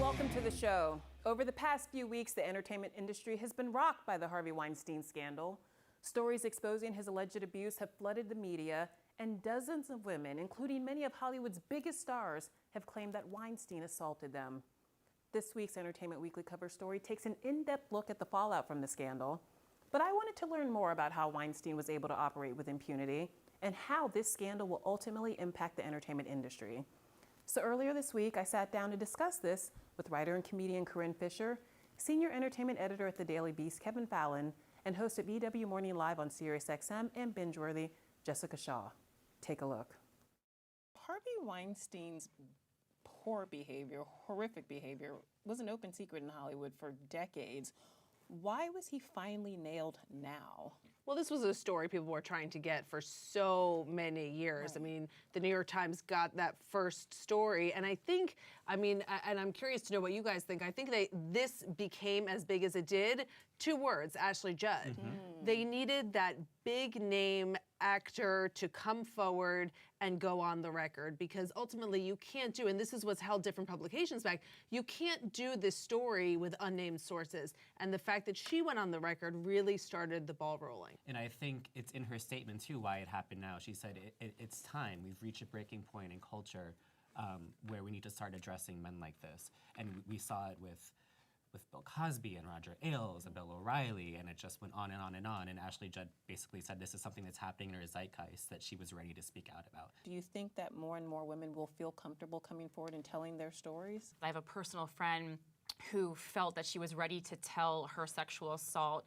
Welcome to the show. Over the past few weeks, the entertainment industry has been rocked by the Harvey Weinstein scandal. Stories exposing his alleged abuse have flooded the media, and dozens of women, including many of Hollywood's biggest stars, have claimed that Weinstein assaulted them. This week's Entertainment Weekly cover story takes an in-depth look at the fallout from the scandal. But I wanted to learn more about how Weinstein was able to operate with impunity and how this scandal will ultimately impact the entertainment industry. So earlier this week, I sat down to discuss this with writer and comedian Corinne Fisher, senior entertainment editor at The Daily Beast, Kevin Fallon, and host of EW Morning Live on SiriusXM and Bingeworthy, Jessica Shaw. Take a look. Harvey Weinstein's poor behavior, horrific behavior, was an open secret in Hollywood for decades. Why was he finally nailed now? Well, this was a story people were trying to get for so many years. Right. I mean, the New York Times got that first story, and and I'm curious to know what you guys think. I think this became as big as it did. 2 words, Ashley Judd. Mm-hmm. They needed that big name actor to come forward and go on the record, because ultimately you can't do, and this is what's held different publications back, you can't do this story with unnamed sources. And the fact that she went on the record really started the ball rolling. And I think it's in her statement too why it happened now. She said it's time. We've reached a breaking point in culture where we need to start addressing men like this. And we saw it with Bill Cosby and Roger Ailes and Bill O'Reilly, and it just went on and on and on. And Ashley Judd basically said this is something that's happening in her zeitgeist that she was ready to speak out about. Do you think that more and more women will feel comfortable coming forward and telling their stories? I have a personal friend who felt that she was ready to tell her sexual assault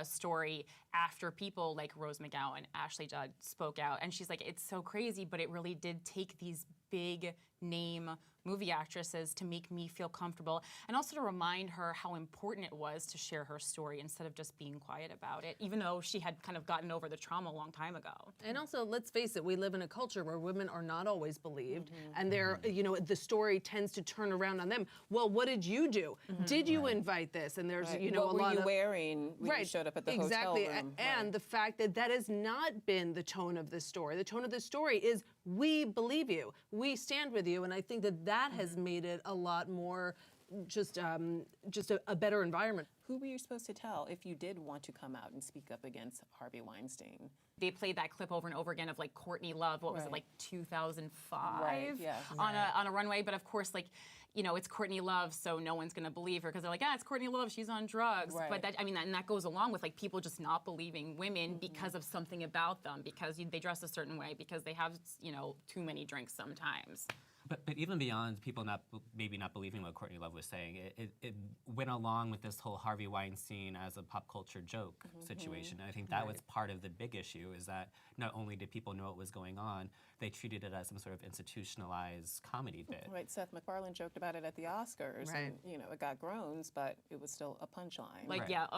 story after people like Rose McGowan, Ashley Judd spoke out. And she's like, it's so crazy, but it really did take these big name movie actresses to make me feel comfortable, and also to remind her how important it was to share her story instead of just being quiet about it, even though she had kind of gotten over the trauma a long time ago. And also, let's face it, we live in a culture where women are not always believed, and the story tends to turn around on them. Well, what did you do? Did you invite this? And there's, what a lot were you wearing when you showed up at the hotel room? And the fact that has not been the tone of this story. The tone of this story is, we believe you. We stand with you, and I think that has made it a lot more just a better environment. Who were you supposed to tell if you did want to come out and speak up against Harvey Weinstein? They played that clip over and over again of like Courtney Love, what was it, like 2005? Right, yeah. On a runway, but of course, it's Courtney Love, so no one's gonna believe her because they're like, it's Courtney Love, she's on drugs. Right. But that goes along with like people just not believing women because of something about them, because they dress a certain way, because they have, too many drinks sometimes. But even beyond people maybe not believing what Courtney Love was saying, it went along with this whole Harvey Weinstein as a pop culture joke situation. And I think that was part of the big issue, is that not only did people know what was going on, they treated it as some sort of institutionalized comedy bit. Right, Seth MacFarlane joked about it at the Oscars, and it got groans, but it was still a punchline.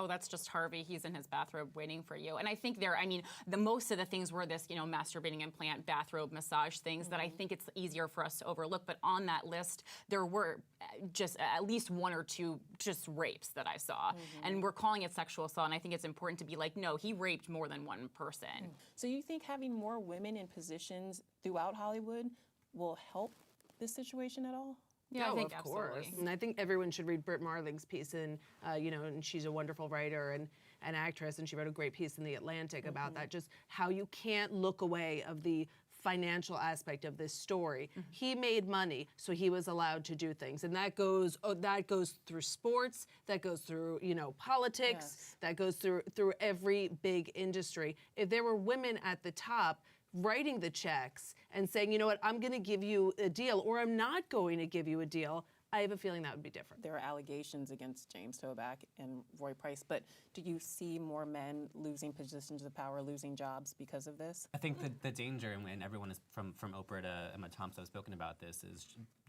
That's just Harvey, he's in his bathrobe waiting for you. And I think the most of the things were this, masturbating implant, bathrobe, massage things that I think it's easier for us to overlook, but on that list there were just at least 1 or 2 just rapes that I saw, and we're calling it sexual assault, and I think it's important to be like, no, he raped more than one person. So you think having more women in positions throughout Hollywood will help this situation at all? Yeah, I think of course. absolutely. And I think everyone should read Britt Marling's piece, and and she's a wonderful writer and an actress, and she wrote a great piece in The Atlantic about that, just how you can't look away of the financial aspect of this story. He made money, so he was allowed to do things, and that goes through sports, that goes through politics, that goes through every big industry. If there were women at the top writing the checks and saying, you know what, I'm going to give you a deal, or I'm not going to give you a deal, I have a feeling that would be different. There are allegations against James Toback and Roy Price, but do you see more men losing positions of power, losing jobs because of this? I think the danger, and everyone is from Oprah to Emma Thompson have spoken about this, is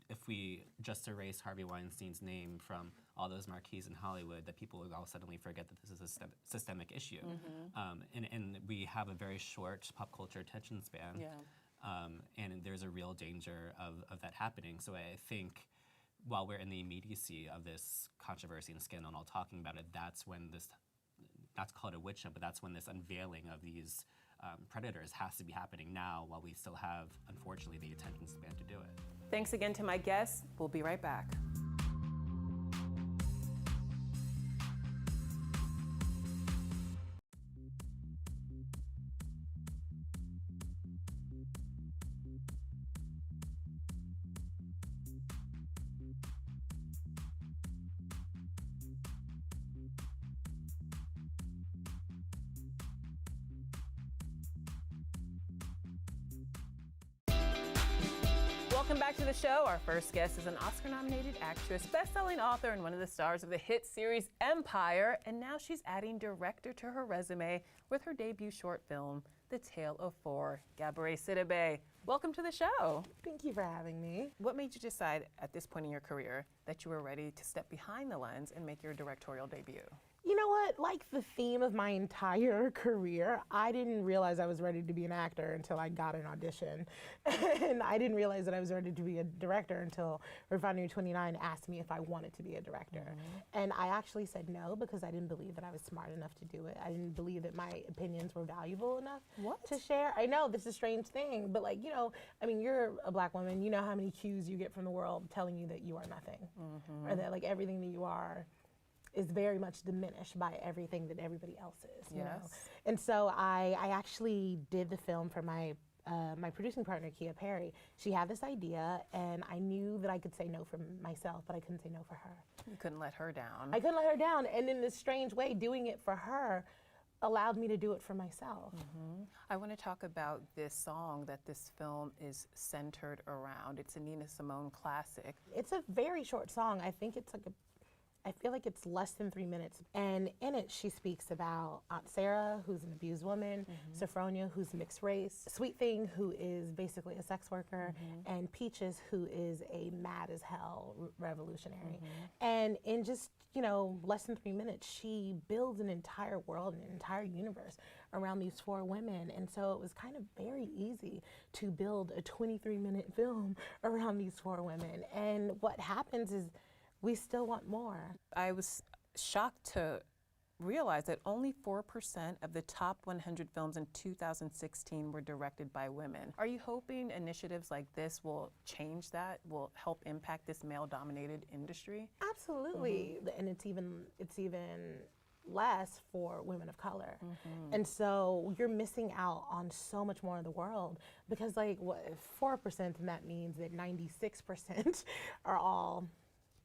if we just erase Harvey Weinstein's name from all those marquees in Hollywood, that people will all suddenly forget that this is a systemic issue. And we have a very short pop culture attention span. Yeah. And there's a real danger of that happening. So I think while we're in the immediacy of this controversy and scandal and all talking about it, that's when this, not to call it a witch hunt, but that's when this unveiling of these predators has to be happening now, while we still have, unfortunately, the attention span to do it. Thanks again to my guests. We'll be right back. Welcome back to the show. Our first guest is an Oscar-nominated actress, best-selling author, and one of the stars of the hit series Empire. And now she's adding director to her resume with her debut short film, The Tale of Four, Gabourey Sidibe. Welcome to the show. Thank you for having me. What made you decide at this point in your career that you were ready to step behind the lens and make your directorial debut? You know what? Like the theme of my entire career, I didn't realize I was ready to be an actor until I got an audition. And I didn't realize that I was ready to be a director until Refinery 29 asked me if I wanted to be a director. And I actually said no because I didn't believe that I was smart enough to do it. I didn't believe that my opinions were valuable enough to share. I know this is a strange thing, but like, you know, I mean, you're a black woman, you know how many cues you get from the world telling you that you are nothing, or that like everything that you are is very much diminished by everything that everybody else is, you know? And so I actually did the film for my my producing partner, Kia Perry. She had this idea, and I knew that I could say no for myself, but I couldn't say no for her. You couldn't let her down. I couldn't let her down, and in this strange way, doing it for her allowed me to do it for myself. I want to talk about this song that this film is centered around. It's a Nina Simone classic. It's a very short song. I think it's like I feel like it's less than 3 minutes. And in it, she speaks about Aunt Sarah, who's an abused woman, Sophronia, who's mixed race, Sweet Thing, who is basically a sex worker, and Peaches, who is a mad as hell revolutionary. And in just, you know, less than 3 minutes, she builds an entire world, an entire universe around these four women. And so it was kind of very easy to build a 23-minute film around these four women. And what happens is, we still want more. I was shocked to realize that only 4% of the top 100 films in 2016 were directed by women. Are you hoping initiatives like this will change that, will help impact this male-dominated industry? Absolutely, and it's even less for women of color. And so you're missing out on so much more of the world because like what 4%, and that means that 96% are all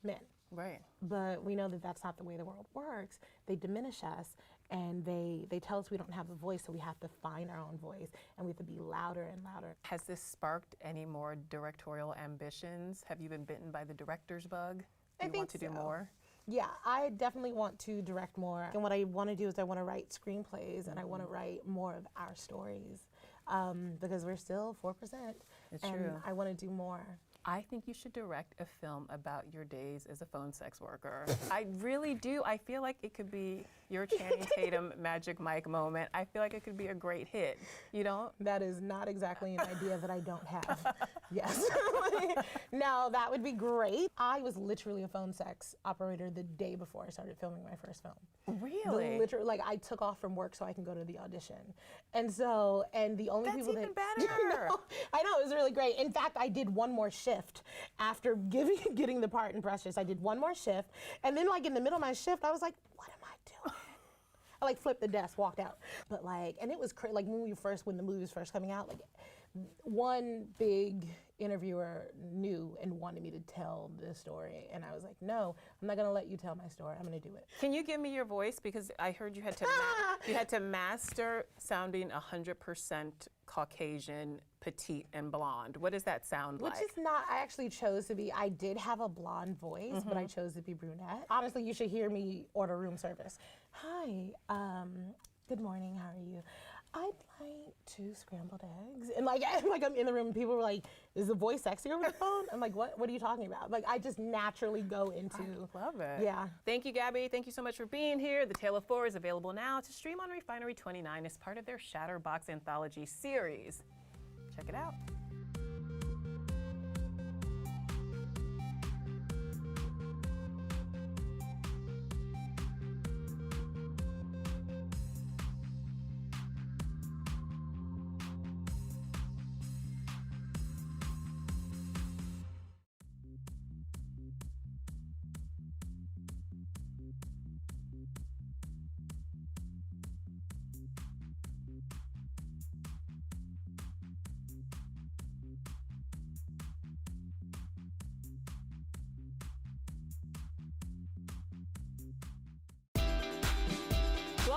men. Right. But we know that that's not the way the world works. They diminish us, and they tell us we don't have a voice, so we have to find our own voice, and we have to be louder and louder. Has this sparked any more directorial ambitions? Have you been bitten by the director's bug? Do you want to do more? Yeah, I definitely want to direct more. And what I want to do is I want to write screenplays, and I want to write more of our stories because we're still 4%. It's and true. I want to do more. I think you should direct a film about your days as a phone sex worker. I really do. I feel like it could be your Channing Tatum Magic Mike moment. I feel like it could be a great hit. You don't? That is not exactly an idea that I don't have. Yes. No, that would be great. I was literally a phone sex operator the day before I started filming my first film. Really? Literally, like I took off from work so I can go to the audition. And so, and the only That's people even that better. I know, it was really great. In fact, I did one more shift after getting the part in Precious. I did one more shift, and then like in the middle of my shift, I was like, what am I doing? I like flipped the desk, walked out. But like, and it was like when the movie was first coming out, like one big interviewer knew and wanted me to tell the story, and I was like, no, I'm not gonna let you tell my story. I'm gonna do it. Can you give me your voice? Because I heard you had to you had to master sounding 100% Caucasian, petite, and blonde. What does that sound like? Which is not, I actually chose to be, I did have a blonde voice, but I chose to be brunette. Honestly, you should hear me order room service. Hi, good morning, how are you? I'd like 2 scrambled eggs. And like I'm in the room and people were like, is the voice sexy over the phone? I'm like, what are you talking about? Like I just naturally go into. I love it. Yeah. Thank you, Gabby. Thank you so much for being here. The Tale of Four is available now to stream on Refinery 29 as part of their Shatterbox anthology series. Check it out.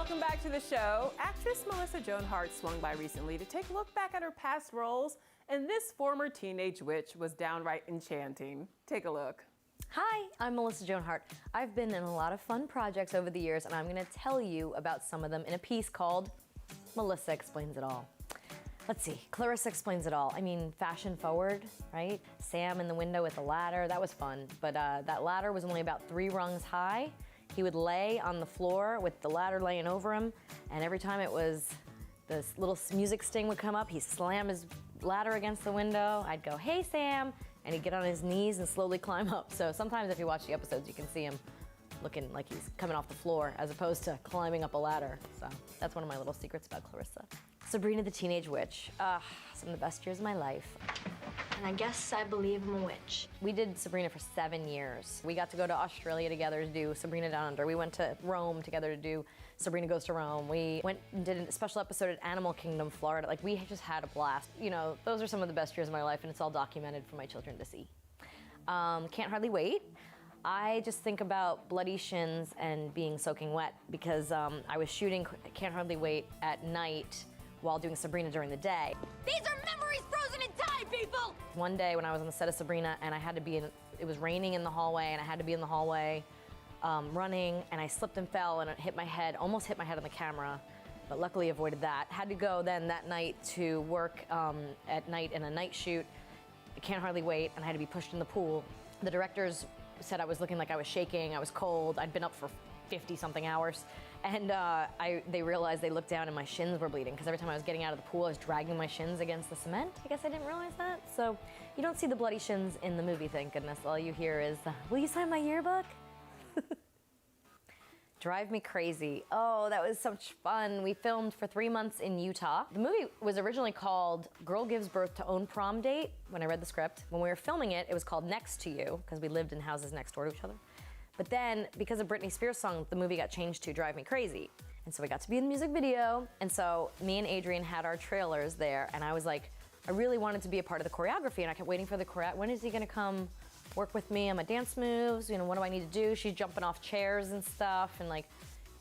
Welcome back to the show. Actress Melissa Joan Hart swung by recently to take a look back at her past roles, and this former teenage witch was downright enchanting. Take a look. Hi, I'm Melissa Joan Hart. I've been in a lot of fun projects over the years, and I'm going to tell you about some of them in a piece called Melissa Explains It All. Let's see, Clarissa explains it all. I mean, fashion forward, right? Sam in the window with the ladder, that was fun. But that ladder was only about 3 rungs high. He would lay on the floor with the ladder laying over him, and every time it was, this little music sting would come up, he'd slam his ladder against the window. I'd go, hey, Sam, and he'd get on his knees and slowly climb up. So sometimes if you watch the episodes, you can see him looking like he's coming off the floor as opposed to climbing up a ladder. So that's one of my little secrets about Clarissa. Sabrina the Teenage Witch. Some of the best years of my life. And I guess I believe I'm a witch. We did Sabrina for 7 years. We got to go to Australia together to do Sabrina Down Under. We went to Rome together to do Sabrina Goes to Rome. We went and did a special episode at Animal Kingdom, Florida. Like, we just had a blast. You know, those are some of the best years of my life, and it's all documented for my children to see. Can't Hardly Wait. I just think about bloody shins and being soaking wet because I was shooting Can't Hardly Wait at night while doing Sabrina during the day. These are memories frozen in time, people! One day when I was on the set of Sabrina and I had to be in, it was raining in the hallway and I had to be in the hallway running, and I slipped and fell and it hit my head, almost hit my head on the camera, but luckily avoided that. Had to go then that night to work at night in a night shoot. I Can't Hardly Wait, and I had to be pushed in the pool. The directors said I was looking like I was shaking, I was cold, I'd been up for 50-something hours. And they realized, they looked down and my shins were bleeding because every time I was getting out of the pool, I was dragging my shins against the cement. I guess I didn't realize that. So you don't see the bloody shins in the movie, thank goodness. All you hear is, will you sign my yearbook? Drive Me Crazy. Oh, that was such fun. We filmed for 3 months in Utah. The movie was originally called Girl Gives Birth to Own Prom Date when I read the script. When we were filming it, it was called Next to You because we lived in houses next door to each other. But then, because of Britney Spears' song, the movie got changed to Drive Me Crazy. And so we got to be in the music video. And so me and Adrian had our trailers there. And I was like, I really wanted to be a part of the choreography. And I kept waiting for the when is he gonna come work with me on my dance moves? You know, what do I need to do? She's jumping off chairs and stuff. And like,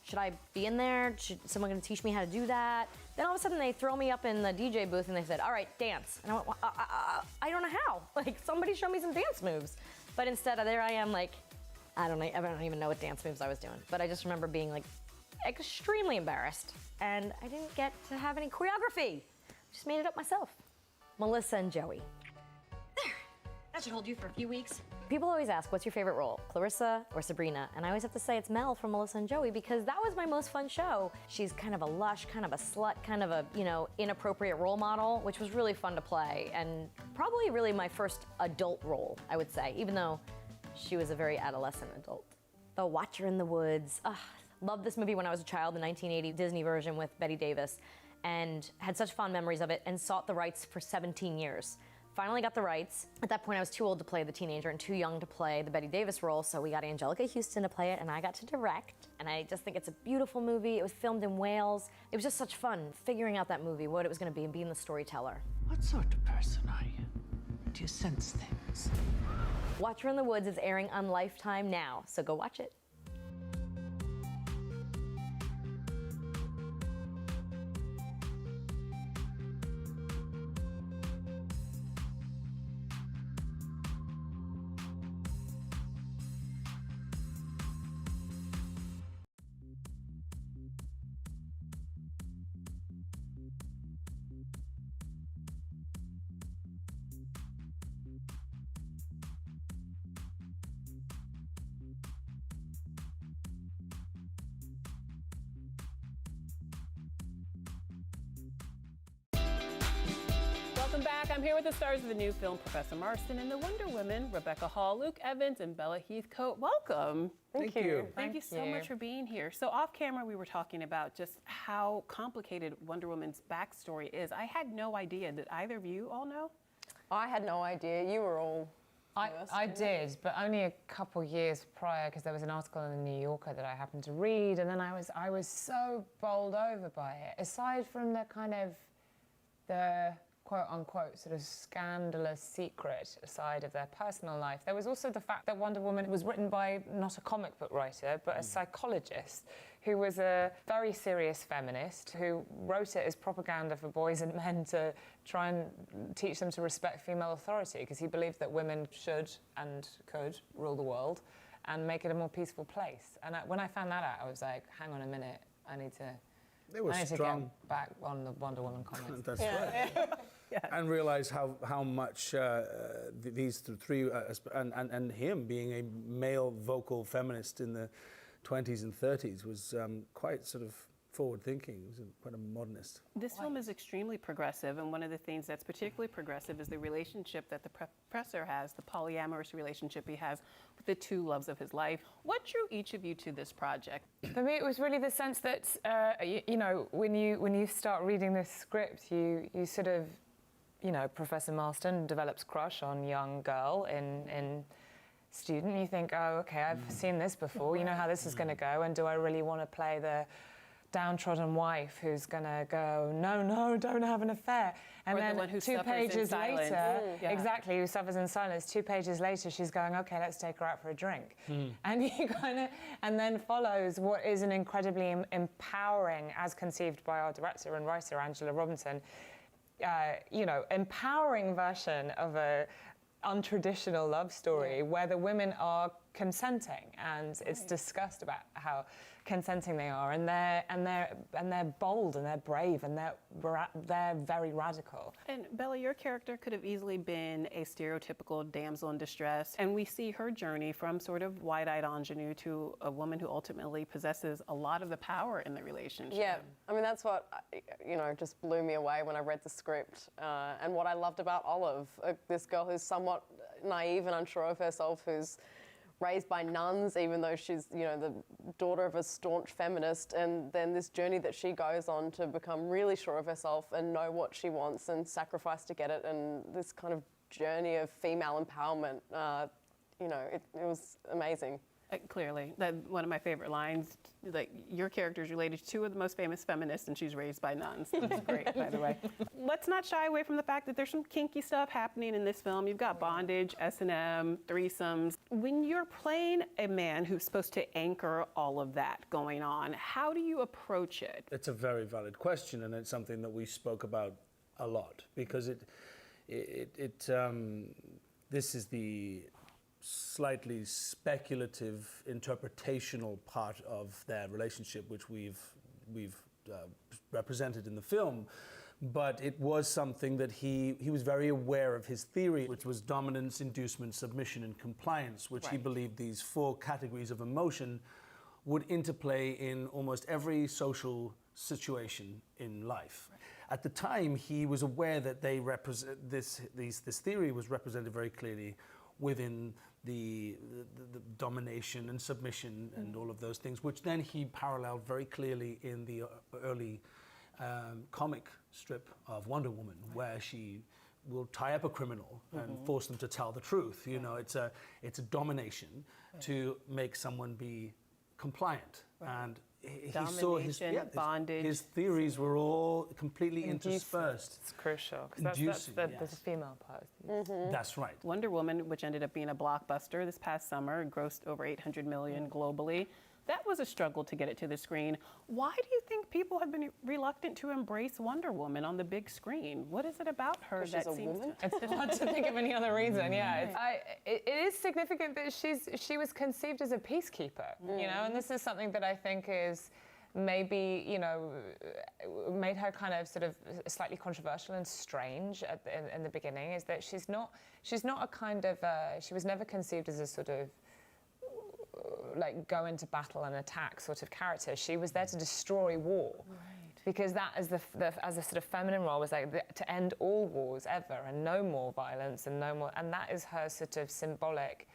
should I be in there? Should someone gonna teach me how to do that? Then all of a sudden they throw me up in the DJ booth and they said, all right, dance. And I went, well, I don't know how. Like, somebody show me some dance moves. But instead, there I am like, I don't even know what dance moves I was doing, but I just remember being like extremely embarrassed, and I didn't get to have any choreography. Just made it up myself. Melissa and Joey. There, that should hold you for a few weeks. People always ask, what's your favorite role, Clarissa or Sabrina? And I always have to say it's Mel from Melissa and Joey because that was my most fun show. She's kind of a lush, kind of a slut, kind of a, you know, inappropriate role model, which was really fun to play, and probably really my first adult role, I would say, even though she was a very adolescent adult. The Watcher in the Woods. Loved this movie when I was a child, the 1980 Disney version with Bette Davis, and had such fond memories of it and sought the rights for 17 years. Finally got the rights. At that point, I was too old to play the teenager and too young to play the Bette Davis role, so we got Angelica Houston to play it and I got to direct. And I just think it's a beautiful movie. It was filmed in Wales. It was just such fun figuring out that movie, what it was gonna be, and being the storyteller. What sort of person are you? Do you sense things? Watcher in the Woods is airing on Lifetime now, so go watch it. Welcome back. I'm here with the stars of the new film, Professor Marston, and the Wonder Women, Rebecca Hall, Luke Evans, and Bella Heathcote. Welcome. Thank you. Thank you so much for being here. So off camera, we were talking about just how complicated Wonder Woman's backstory is. I had no idea. Did either of you all know? I had no idea. You were all. I did, but only a couple years prior, because there was an article in the New Yorker that I happened to read, and then I was so bowled over by it. Aside from the kind of the quote-unquote sort of scandalous secret side of their personal life, there was also the fact that Wonder Woman was written by not a comic book writer, but a psychologist who was a very serious feminist who wrote it as propaganda for boys and men to try and teach them to respect female authority, because he believed that women should and could rule the world and make it a more peaceful place. And when I found that out, I was like, hang on a minute, I need to get back on the Wonder Woman comments. That's right. And realize how much these three, and him being a male vocal feminist in the 20s and 30s was quite sort of forward-thinking. He was quite a modernist. This film is extremely progressive, and one of the things that's particularly progressive is the relationship that the professor has, the polyamorous relationship he has with the two loves of his life. What drew each of you to this project? For me, it was really the sense that, you know, when you start reading this script, you sort of, you know, Professor Marston develops crush on young girl in student. You think, oh, okay, I've seen this before. You know how this is going to go, and do I really want to play the downtrodden wife who's going to go, no, don't have an affair? And or then the one who 2 pages later, exactly, who suffers in silence. 2 pages later, she's going, okay, let's take her out for a drink. And you and then follows what is an incredibly empowering, as conceived by our director and writer, Angela Robinson, you know, empowering version of a untraditional love story where the women are consenting, and it's discussed about how consenting they are, and they're bold and they're brave and they're very radical. And Bella, your character could have easily been a stereotypical damsel in distress, and we see her journey from sort of wide-eyed ingenue to a woman who ultimately possesses a lot of the power in the relationship. Yeah, I mean, that's what, you know, just blew me away when I read the script, and what I loved about Olive, this girl who's somewhat naive and unsure of herself, who's raised by nuns, even though she's, you know, the daughter of a staunch feminist, and then this journey that she goes on to become really sure of herself and know what she wants and sacrifice to get it, and this kind of journey of female empowerment, you know, it was amazing. Clearly, one of my favorite lines, like, your character is related to two of the most famous feminists, and she's raised by nuns. That's great, by the way. Let's not shy away from the fact that there's some kinky stuff happening in this film. You've got bondage, S&M, threesomes. When you're playing a man who's supposed to anchor all of that going on, how do you approach it? It's a very valid question, and it's something that we spoke about a lot, because this is the slightly speculative interpretational part of their relationship, which we've represented in the film. But it was something that he was very aware of his theory, which was dominance, inducement, submission, and compliance, which he believed these 4 categories of emotion would interplay in almost every social situation in life. At the time, he was aware that they represent this theory was represented very clearly within the domination and submission and all of those things, which then he paralleled very clearly in the early comic strip of Wonder Woman, where she will tie up a criminal and force them to tell the truth. You know, it's a domination to make someone be compliant. And he saw bondage. His theories were all completely interspersed. It's crucial, because that's the female part. That's right. Wonder Woman, which ended up being a blockbuster this past summer, grossed over $800 million globally. That was a struggle to get it to the screen. Why do you think people have been reluctant to embrace Wonder Woman on the big screen? What is it about her that she's a seems woman? It's hard to think of any other reason. It is significant that she was conceived as a peacekeeper, you know, and this is something that I think is maybe, you know, made her kind of sort of slightly controversial and strange in the beginning, is that she's not a kind of she was never conceived as a sort of like go into battle and attack sort of character. She was there to destroy war. Because that as as a sort of feminine role was like to end all wars ever, and no more violence and no more, and that is her sort of symbolic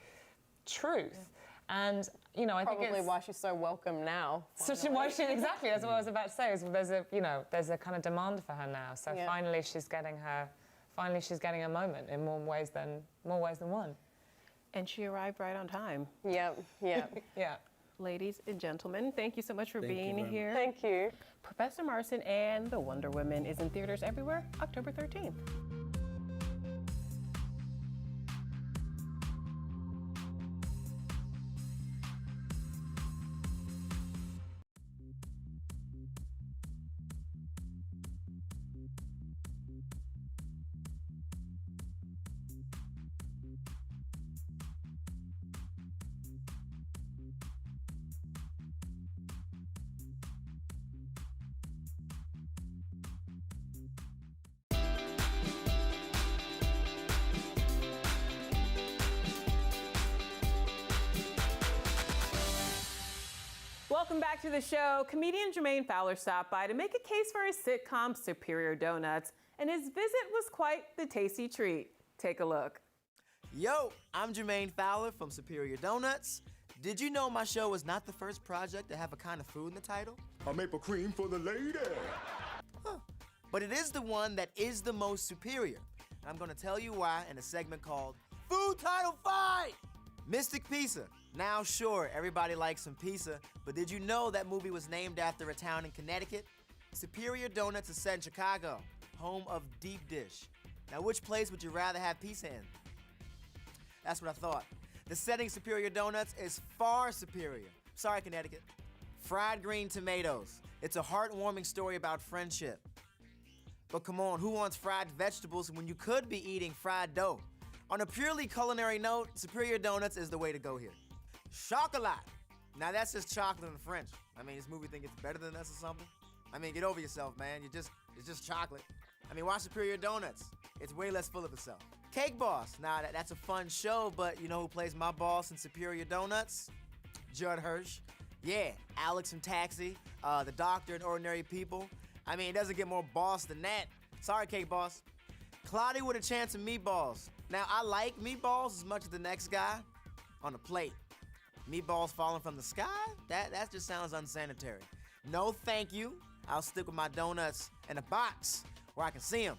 truth. And you know, I think probably why she's so welcome now. Exactly, that's what I was about to say. Is there's a kind of demand for her now. So finally she's getting a moment in more ways than one. And she arrived right on time. Yeah. Ladies and gentlemen, thank you so much for being here. Thank you. Professor Marston and the Wonder Woman is in theaters everywhere, October 13th. Welcome back to the show. Comedian Jermaine Fowler stopped by to make a case for his sitcom Superior Donuts, and his visit was quite the tasty treat. Take a look. Yo, I'm Jermaine Fowler from Superior Donuts. Did you know my show was not the first project to have a kind of food in the title? A maple cream for the lady. Huh. But it is the one that is the most superior. And I'm gonna tell you why in a segment called Food Title Fight! Mystic Pizza. Now sure, everybody likes some pizza, but did you know that movie was named after a town in Connecticut? Superior Donuts is set in Chicago, home of deep dish. Now which place would you rather have pizza in? That's what I thought. The setting Superior Donuts is far superior. Sorry, Connecticut. Fried green tomatoes. It's a heartwarming story about friendship. But come on, who wants fried vegetables when you could be eating fried dough? On a purely culinary note, Superior Donuts is the way to go here. Chocolat. Now that's just chocolate in French. I mean, this movie think it's better than us or something? I mean, get over yourself, man. It's just chocolate. I mean, watch Superior Donuts. It's way less full of itself. Cake Boss. Now that's a fun show, but you know who plays my boss in Superior Donuts? Judd Hirsch. Yeah, Alex from Taxi, the doctor in Ordinary People. I mean, it doesn't get more boss than that. Sorry, Cake Boss. Cloudy with a Chance of Meatballs. Now, I like meatballs as much as the next guy on a plate. Meatballs falling from the sky? That just sounds unsanitary. No, thank you. I'll stick with my donuts in a box where I can see them,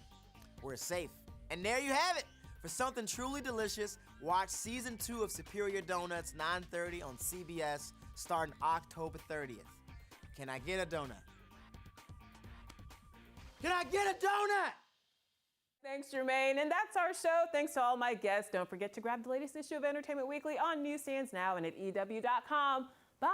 where it's safe. And there you have it. For something truly delicious, watch Season 2 of Superior Donuts, 9:30 on CBS, starting October 30th. Can I get a donut? Can I get a donut? Thanks, Jermaine. And that's our show. Thanks to all my guests. Don't forget to grab the latest issue of Entertainment Weekly on newsstands now and at EW.com. Bye.